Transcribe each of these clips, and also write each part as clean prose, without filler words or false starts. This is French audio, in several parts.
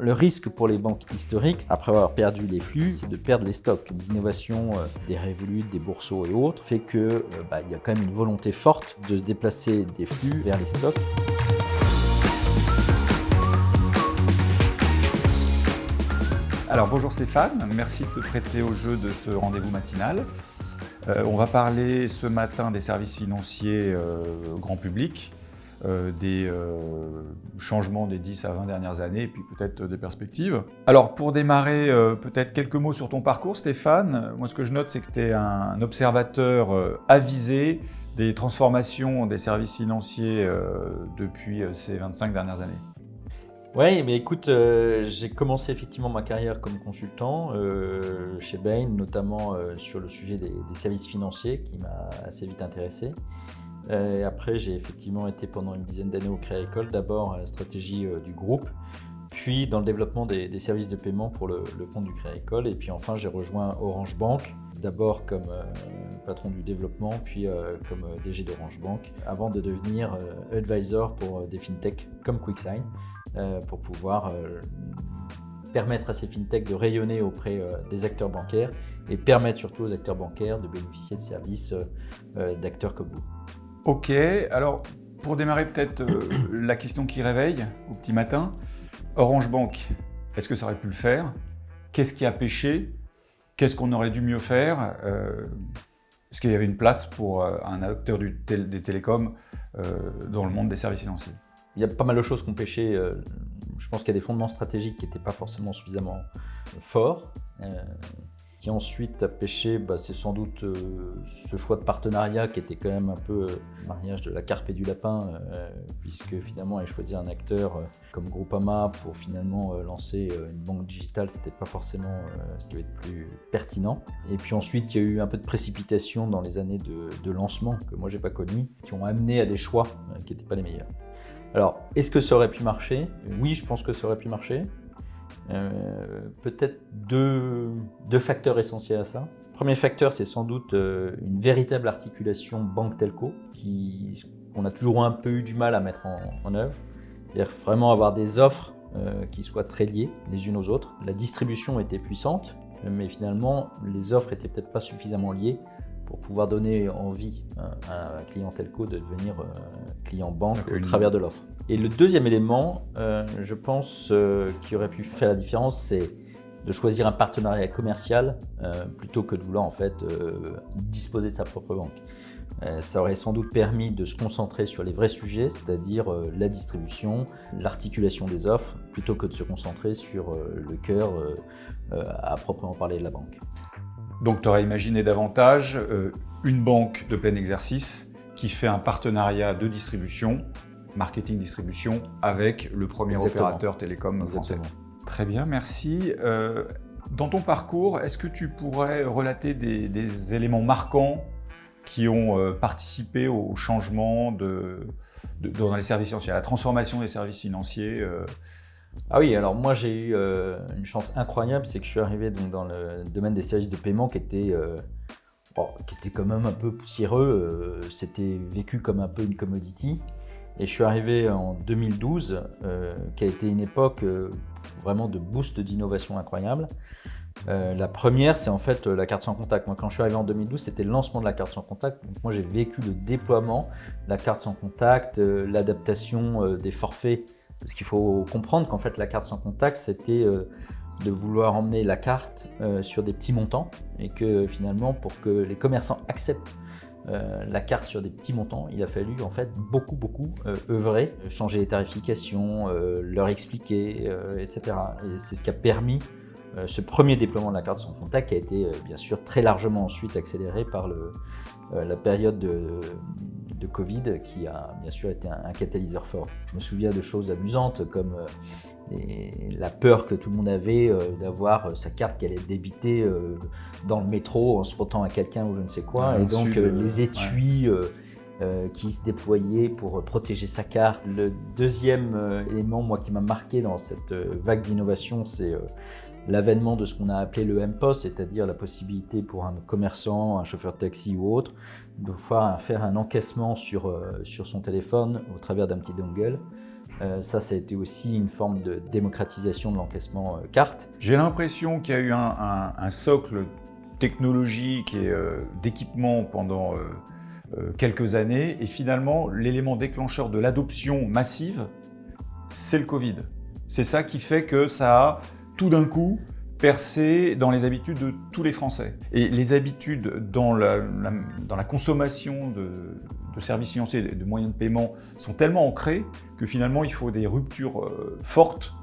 le risque pour les banques historiques, après avoir perdu les flux, c'est de perdre les stocks. Les innovations des Revolut, des Bourseaux et autres fait que y a quand même une volonté forte de se déplacer des flux vers les stocks. Alors bonjour Stéphane, merci de te prêter au jeu de ce rendez-vous matinal. On va parler ce matin des services financiers grand public, des changements des 10 à 20 dernières années et puis peut-être des perspectives. Alors pour démarrer, peut-être quelques mots sur ton parcours Stéphane. Moi ce que je note c'est que tu es un observateur avisé des transformations des services financiers depuis ces 25 dernières années. Oui, mais écoute, j'ai commencé effectivement ma carrière comme consultant chez Bain, notamment sur le sujet des services financiers qui m'a assez vite intéressé. Et après, j'ai effectivement été pendant une dizaine d'années au Crédit Agricole, d'abord à la stratégie du groupe, puis dans le développement des services de paiement pour le compte du Crédit Agricole. Et puis enfin, j'ai rejoint Orange Bank, d'abord comme patron du développement, puis comme DG d'Orange Bank, avant de devenir advisor pour des fintechs comme QuickSign, pour pouvoir permettre à ces fintechs de rayonner auprès des acteurs bancaires et permettre surtout aux acteurs bancaires de bénéficier de services d'acteurs comme vous. Ok, alors pour démarrer peut-être la question qui réveille au petit matin, Orange Bank, est-ce que ça aurait pu le faire? Qu'est-ce qui a péché? Qu'est-ce qu'on aurait dû mieux faire? Est-ce qu'il y avait une place pour un acteur des télécoms dans le monde des services financiers? Il y a pas mal de choses qui ont péché. Je pense qu'il y a des fondements stratégiques qui n'étaient pas forcément suffisamment forts. Qui ensuite a péché, c'est sans doute ce choix de partenariat qui était quand même un peu le mariage de la carpe et du lapin, puisque finalement aller choisir un acteur comme Groupama pour finalement lancer une banque digitale, c'était pas forcément ce qui avait de plus pertinent. Et puis ensuite, il y a eu un peu de précipitation dans les années de lancement que moi j'ai pas connues, qui ont amené à des choix qui n'étaient pas les meilleurs. Alors, est-ce que ça aurait pu marcher? Oui, je pense que ça aurait pu marcher. Peut-être deux facteurs essentiels à ça. Le premier facteur, c'est sans doute une véritable articulation banque-telco qu'on a toujours un peu eu du mal à mettre en œuvre. C'est-à-dire vraiment avoir des offres qui soient très liées les unes aux autres. La distribution était puissante, mais finalement, les offres n'étaient peut-être pas suffisamment liées pour pouvoir donner envie à un client telco de devenir client banque au travers de l'offre. Et le deuxième élément, je pense, qui aurait pu faire la différence, c'est de choisir un partenariat commercial plutôt que de vouloir en fait disposer de sa propre banque. Ça aurait sans doute permis de se concentrer sur les vrais sujets, c'est-à-dire la distribution, l'articulation des offres, plutôt que de se concentrer sur le cœur à proprement parler de la banque. Donc tu aurais imaginé davantage une banque de plein exercice qui fait un partenariat de distribution, marketing-distribution, avec le premier opérateur télécom français. Très bien, merci. Dans ton parcours, est-ce que tu pourrais relater des éléments marquants qui ont participé au changement dans les services financiers, à la transformation des services financiers Ah oui, alors moi j'ai eu une chance incroyable, c'est que je suis arrivé donc, dans le domaine des services de paiement qui était quand même un peu poussiéreux, c'était vécu comme un peu une commodity. Et je suis arrivé en 2012, qui a été une époque vraiment de boost d'innovation incroyable. La première, c'est en fait la carte sans contact. Moi, quand je suis arrivé en 2012, c'était le lancement de la carte sans contact. Donc, moi, j'ai vécu le déploiement de la carte sans contact, l'adaptation des forfaits. Parce qu'il faut comprendre qu'en fait, la carte sans contact, c'était de vouloir emmener la carte sur des petits montants et que finalement, pour que les commerçants acceptent la carte sur des petits montants, il a fallu en fait beaucoup œuvrer, changer les tarifications, leur expliquer, etc. Et c'est ce qui a permis ce premier déploiement de la carte sans contact qui a été bien sûr très largement ensuite accéléré par la période de Covid qui a bien sûr été un catalyseur fort. Je me souviens de choses amusantes comme la peur que tout le monde avait d'avoir sa carte qui allait débiter dans le métro en se frottant à quelqu'un ou je ne sais quoi. Et donc les étuis qui se déployaient pour protéger sa carte. Le deuxième élément moi, qui m'a marqué dans cette vague d'innovation, c'est l'avènement de ce qu'on a appelé le M-Post, c'est-à-dire la possibilité pour un commerçant, un chauffeur de taxi ou autre, de pouvoir faire un encaissement sur son téléphone au travers d'un petit dongle. Ça a été aussi une forme de démocratisation de l'encaissement carte. J'ai l'impression qu'il y a eu un socle technologique et d'équipement pendant quelques années, et finalement, l'élément déclencheur de l'adoption massive, c'est le Covid. C'est ça qui fait que ça a tout d'un coup percé dans les habitudes de tous les Français. Et les habitudes dans la consommation de services financiers, de moyens de paiement, sont tellement ancrées que finalement, il faut des ruptures fortes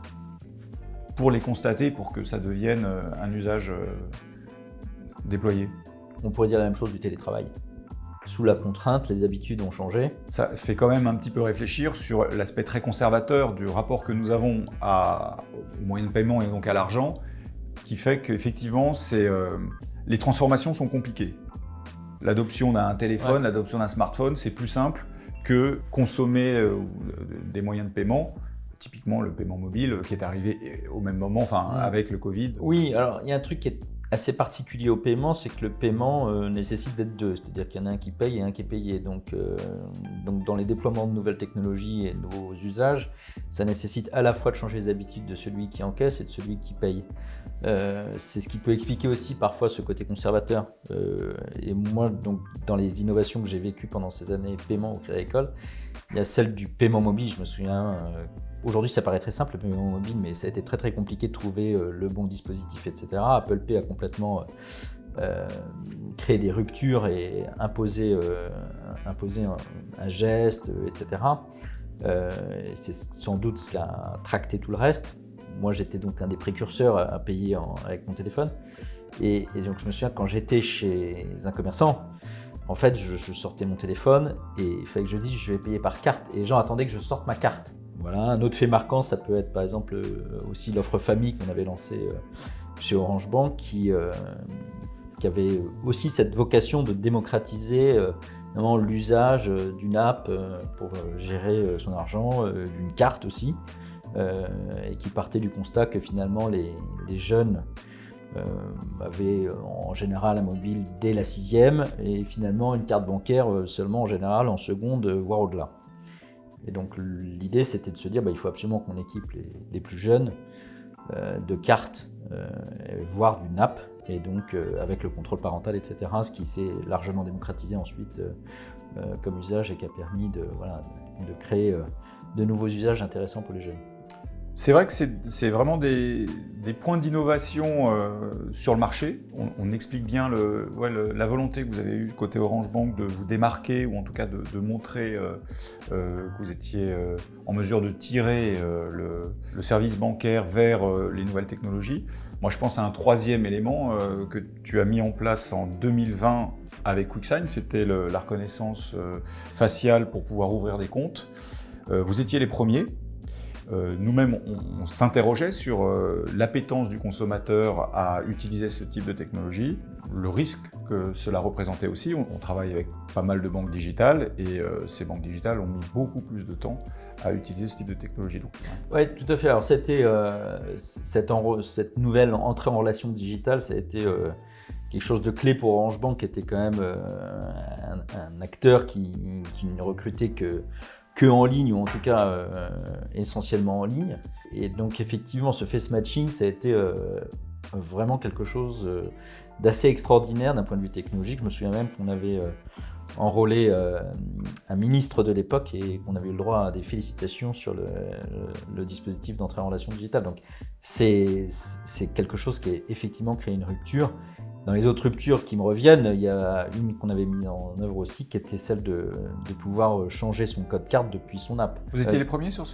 pour les constater, pour que ça devienne un usage déployé. On pourrait dire la même chose du télétravail. Sous la contrainte, les habitudes ont changé. Ça fait quand même un petit peu réfléchir sur l'aspect très conservateur du rapport que nous avons aux moyens de paiement et donc à l'argent, qui fait qu'effectivement, les transformations sont compliquées. L'adoption d'un téléphone, l'adoption d'un smartphone, c'est plus simple que consommer des moyens de paiement, typiquement le paiement mobile qui est arrivé au même moment, avec le Covid. Oui, alors il y a un truc qui est assez particulier au paiement, c'est que le paiement nécessite d'être deux, c'est-à-dire qu'il y en a un qui paye et un qui est payé. Donc dans les déploiements de nouvelles technologies et de nouveaux usages, ça nécessite à la fois de changer les habitudes de celui qui encaisse et de celui qui paye. C'est ce qui peut expliquer aussi parfois ce côté conservateur. Et moi, donc, dans les innovations que j'ai vécues pendant ces années paiement au Crédit Agricole, il y a celle du paiement mobile. Je me souviens, aujourd'hui ça paraît très simple le paiement mobile, mais ça a été très très compliqué de trouver le bon dispositif, etc. Apple Pay a complètement créé des ruptures et imposé un geste, etc. C'est sans doute ce qui a tracté tout le reste. Moi, j'étais donc un des précurseurs à payer avec mon téléphone. Et donc, je me souviens, quand j'étais chez un commerçant, en fait, je sortais mon téléphone et il fallait que je dise je vais payer par carte. Et les gens attendaient que je sorte ma carte. Voilà, un autre fait marquant, ça peut être par exemple aussi l'offre famille qu'on avait lancée chez Orange Bank qui avait aussi cette vocation de démocratiser l'usage d'une app pour gérer son argent, d'une carte aussi. Et qui partait du constat que finalement les jeunes avaient en général un mobile dès la 6e et finalement une carte bancaire seulement en général en seconde, voire au-delà. Et donc l'idée c'était de se dire il faut absolument qu'on équipe les plus jeunes de cartes, voire d'une app, et donc avec le contrôle parental, etc. Ce qui s'est largement démocratisé ensuite comme usage et qui a permis de créer de nouveaux usages intéressants pour les jeunes. C'est vrai que c'est vraiment des points d'innovation sur le marché. On explique bien la volonté que vous avez eue côté Orange Bank de vous démarquer, ou en tout cas de montrer que vous étiez en mesure de tirer le service bancaire vers les nouvelles technologies. Moi, je pense à un troisième élément que tu as mis en place en 2020 avec QuickSign, c'était la reconnaissance faciale pour pouvoir ouvrir des comptes. Vous étiez les premiers. Nous-mêmes, on s'interrogeait sur l'appétence du consommateur à utiliser ce type de technologie, le risque que cela représentait aussi. On travaille avec pas mal de banques digitales et ces banques digitales ont mis beaucoup plus de temps à utiliser ce type de technologie. Oui, tout à fait. Alors, c'était cette nouvelle entrée en relation digitale, ça a été quelque chose de clé pour Orange Bank, qui était quand même un acteur qui ne recrutait que en ligne, ou en tout cas essentiellement en ligne. Et donc effectivement, ce face matching, ça a été vraiment quelque chose d'assez extraordinaire d'un point de vue technologique. Je me souviens même qu'on avait enrôlé un ministre de l'époque et qu'on avait eu le droit à des félicitations sur le dispositif d'entrée en relation digitale. Donc c'est quelque chose qui a effectivement créé une rupture. Dans les autres ruptures qui me reviennent, il y a une qu'on avait mise en œuvre aussi, qui était celle de pouvoir changer son code carte depuis son app. Vous étiez les premiers sur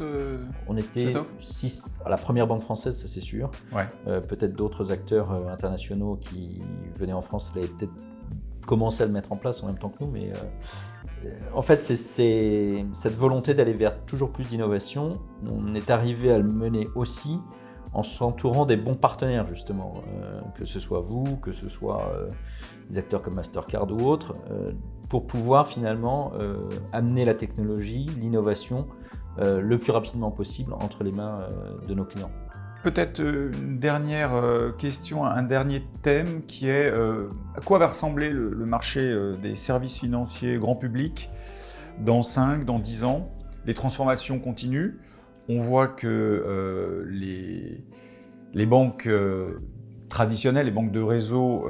on était 6, la première banque française, ça c'est sûr. Ouais. Peut-être d'autres acteurs internationaux qui venaient en France avaient peut-être commencé à le mettre en place en même temps que nous, mais en fait c'est cette volonté d'aller vers toujours plus d'innovation. On est arrivé à le mener aussi en s'entourant des bons partenaires justement, que ce soit vous, que ce soit des acteurs comme Mastercard ou autres, pour pouvoir finalement amener la technologie, l'innovation le plus rapidement possible entre les mains de nos clients. Peut-être une dernière question, un dernier thème qui est à quoi va ressembler le marché des services financiers grand public dans 5, dans 10 ans? Les transformations continuent. on voit que les banques traditionnelles, les banques de réseau,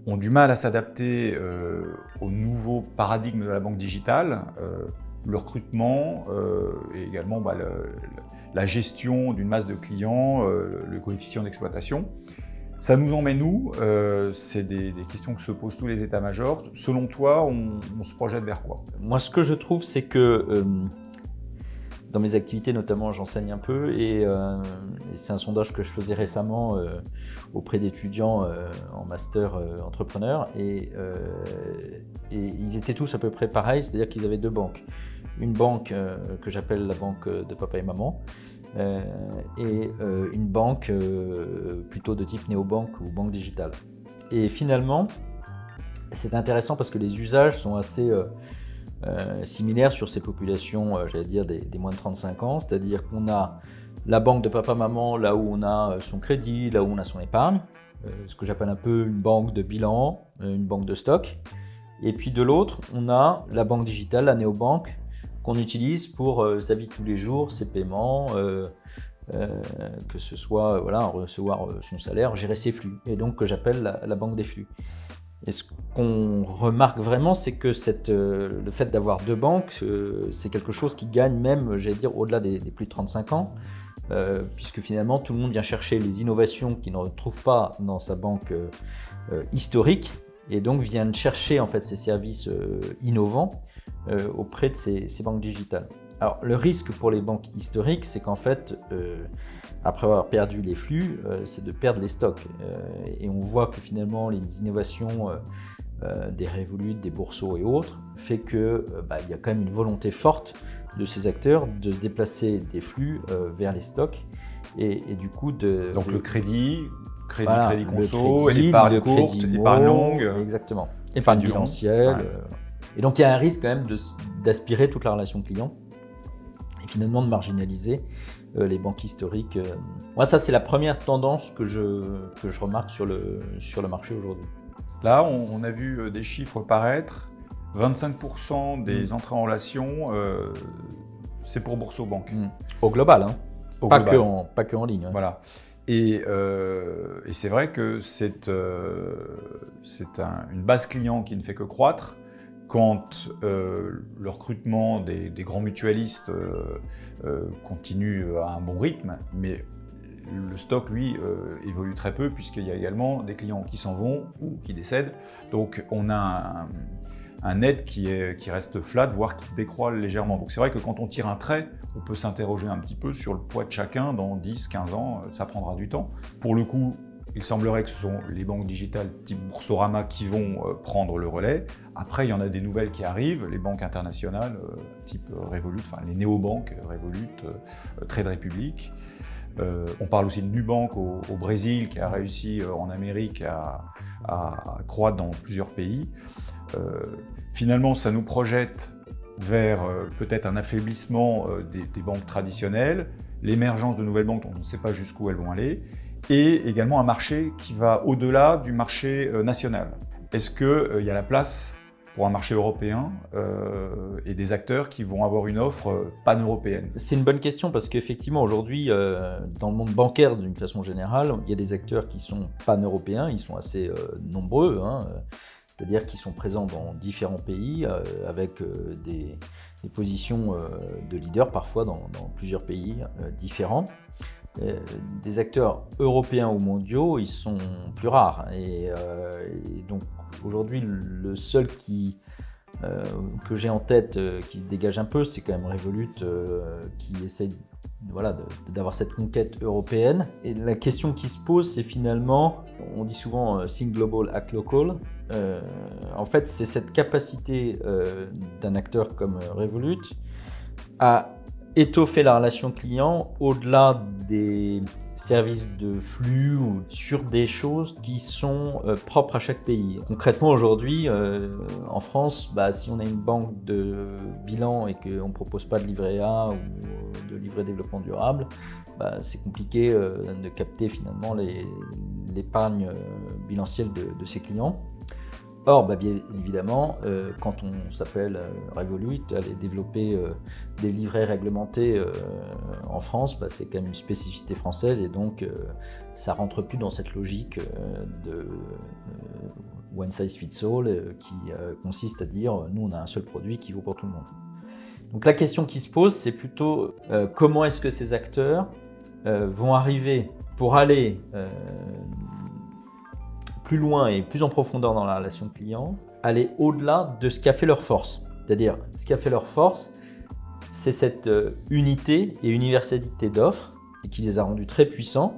ont du mal à s'adapter au nouveau paradigme de la banque digitale, le recrutement et également la gestion d'une masse de clients, le coefficient d'exploitation. Ça nous emmène où? C'est des questions que se posent tous les états-majors. Selon toi, on se projette vers quoi? Moi, ce que je trouve, c'est que dans mes activités, notamment, j'enseigne un peu et c'est un sondage que je faisais récemment auprès d'étudiants en master entrepreneur et ils étaient tous à peu près pareils, c'est-à-dire qu'ils avaient deux banques. Une banque que j'appelle la banque de papa et maman et une banque plutôt de type néobanque ou banque digitale. Et finalement, c'est intéressant parce que les usages sont assez similaires sur ces populations, j'allais dire des moins de 35 ans, c'est-à-dire qu'on a la banque de papa-maman là où on a son crédit, là où on a son épargne, ce que j'appelle un peu une banque de bilan, une banque de stock. Et puis de l'autre, on a la banque digitale, la néobanque, qu'on utilise pour sa vie de tous les jours, ses paiements, que ce soit recevoir son salaire, gérer ses flux, et donc que j'appelle la banque des flux. Et ce qu'on remarque vraiment, c'est que le fait d'avoir deux banques, c'est quelque chose qui gagne même, j'allais dire, au-delà des plus de 35 ans, puisque finalement tout le monde vient chercher les innovations qu'il ne retrouve pas dans sa banque historique, et donc vient chercher en fait ces services innovants auprès de ces banques digitales. Alors le risque pour les banques historiques, c'est qu'en fait, après avoir perdu les flux, c'est de perdre les stocks. Et on voit que finalement les innovations des Revolut, des Bourseaux et autres, fait qu'il y a quand même une volonté forte de ces acteurs de se déplacer des flux vers les stocks. Et du coup Donc le crédit conso, crédit, épargne courte, épargne longue. Exactement. Épargne bilancielle. Ouais. Et donc il y a un risque quand même d'aspirer toute la relation client et finalement de marginaliser les banques historiques. Moi, ça c'est la première tendance que je remarque sur le marché aujourd'hui. Là, on a vu des chiffres paraître. 25% des entrées en relation, c'est pour Boursorama. Au global, hein. Pas que en ligne. Ouais. Voilà. Et c'est vrai que c'est une base client qui ne fait que croître quand le recrutement des grands mutualistes continue à un bon rythme, mais le stock, lui, évolue très peu puisqu'il y a également des clients qui s'en vont ou qui décèdent. Donc on a un net qui reste flat, voire qui décroît légèrement. Donc c'est vrai que quand on tire un trait, on peut s'interroger un petit peu sur le poids de chacun dans 10, 15 ans, ça prendra du temps. Pour le coup, il semblerait que ce sont les banques digitales type Boursorama qui vont prendre le relais. Après, il y en a des nouvelles qui arrivent, les banques internationales type Revolut, enfin les néobanques, Revolut, Trade Republic. On parle aussi de Nubank au Brésil qui a réussi en Amérique à croître dans plusieurs pays. Finalement, ça nous projette vers peut-être un affaiblissement des banques traditionnelles, l'émergence de nouvelles banques dont on ne sait pas jusqu'où elles vont aller, et également un marché qui va au-delà du marché national. Est-ce qu'il y a la place pour un marché européen et des acteurs qui vont avoir une offre pan-européenne? C'est une bonne question parce qu'effectivement aujourd'hui, dans le monde bancaire d'une façon générale, il y a des acteurs qui sont pan-européens, ils sont assez nombreux, hein, c'est-à-dire qu'ils sont présents dans différents pays avec des positions de leader parfois dans plusieurs pays différents. Des acteurs européens ou mondiaux, ils sont plus rares. Et donc aujourd'hui, le seul que j'ai en tête qui se dégage un peu, c'est quand même Revolut qui essaie d'avoir cette conquête européenne. Et la question qui se pose, c'est finalement, on dit souvent think global, act local. En fait, c'est cette capacité d'un acteur comme Revolut à étoffer la relation client au-delà des services de flux ou sur des choses qui sont propres à chaque pays. Concrètement, aujourd'hui, en France, si on a une banque de bilan et qu'on ne propose pas de livret A ou de livret développement durable, c'est compliqué de capter finalement l'épargne bilancielle de ses clients. Or, bien évidemment, quand on s'appelle Revolut, aller développer des livrets réglementés en France, c'est quand même une spécificité française et donc ça ne rentre plus dans cette logique de one size fits all qui consiste à dire nous on a un seul produit qui vaut pour tout le monde. Donc la question qui se pose, c'est plutôt comment est-ce que ces acteurs vont arriver pour aller plus loin et plus en profondeur dans la relation client, aller au-delà de ce qui a fait leur force. C'est-à-dire, ce qui a fait leur force, c'est cette unité et universalité d'offres et qui les a rendus très puissants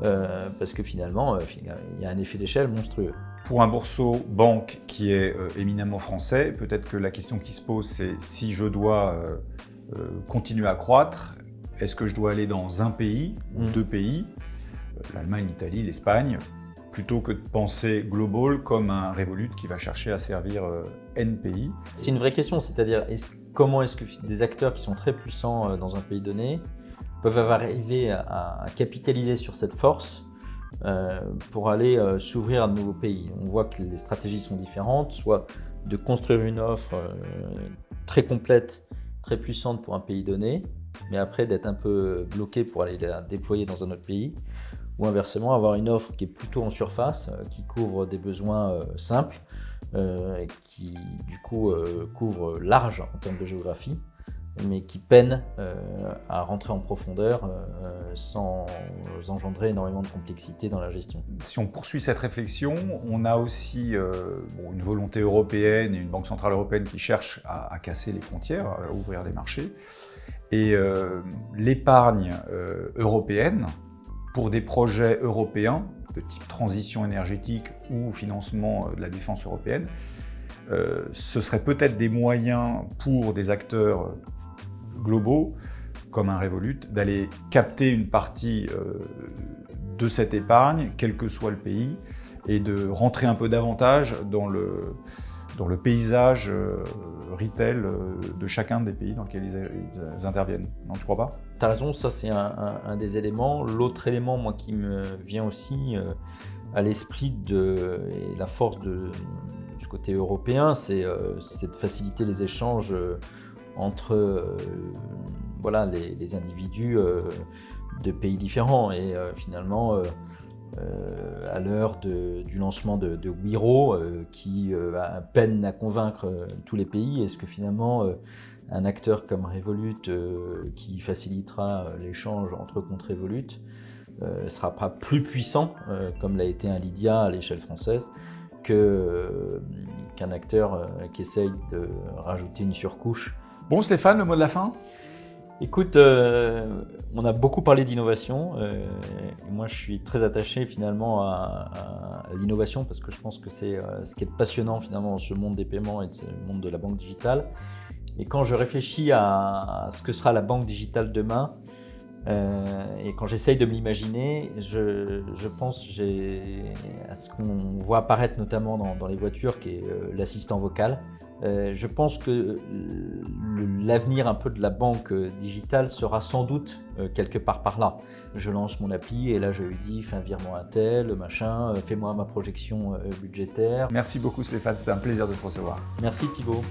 parce que finalement, il y a un effet d'échelle monstrueux. Pour un bourseau banque qui est éminemment français, peut-être que la question qui se pose, c'est si je dois continuer à croître, est-ce que je dois aller dans un pays ou deux pays, l'Allemagne, l'Italie, l'Espagne, plutôt que de penser global comme un Revolut qui va chercher à servir N pays. C'est une vraie question, c'est-à-dire comment est-ce que des acteurs qui sont très puissants dans un pays donné peuvent arriver à capitaliser sur cette force pour aller s'ouvrir à de nouveaux pays. On voit que les stratégies sont différentes, soit de construire une offre très complète, très puissante pour un pays donné, mais après d'être un peu bloqué pour aller la déployer dans un autre pays, ou inversement avoir une offre qui est plutôt en surface, qui couvre des besoins simples, qui du coup couvre large en termes de géographie, mais qui peine à rentrer en profondeur sans engendrer énormément de complexité dans la gestion. Si on poursuit cette réflexion, on a aussi une volonté européenne et une banque centrale européenne qui cherche à casser les frontières, à ouvrir des marchés. Et l'épargne européenne, pour des projets européens, de type transition énergétique ou financement de la défense européenne, ce serait peut-être des moyens pour des acteurs globaux, comme un Revolut, d'aller capter une partie de cette épargne, quel que soit le pays, et de rentrer un peu davantage dans le paysage retail de chacun des pays dans lesquels ils interviennent. Non, tu crois pas ? Tu as raison, ça c'est un des éléments. L'autre élément, moi, qui me vient aussi à l'esprit et la force du côté européen, c'est de faciliter les échanges entre les individus de pays différents. Et finalement, à l'heure du lancement de Wero, qui peine à convaincre tous les pays, est-ce que finalement un acteur comme Revolut, qui facilitera l'échange entre comptes Revolut, ne sera pas plus puissant, comme l'a été un Lydia à l'échelle française, qu'un acteur qui essaye de rajouter une surcouche. Bon Stéphane, le mot de la fin ? Écoute, on a beaucoup parlé d'innovation. Et moi, je suis très attaché finalement à l'innovation parce que je pense que c'est ce qui est passionnant finalement dans ce monde des paiements et ce monde de la banque digitale. Et quand je réfléchis à ce que sera la banque digitale demain, et quand j'essaye de me l'imaginer, je pense à ce qu'on voit apparaître notamment dans les voitures, qui est l'assistant vocal. Je pense que l'avenir un peu de la banque digitale sera sans doute quelque part par là. Je lance mon appli et là je lui dis fais un virement à tel, machin, fais-moi ma projection budgétaire. Merci beaucoup Stéphane, c'était un plaisir de te recevoir. Merci Thibaut.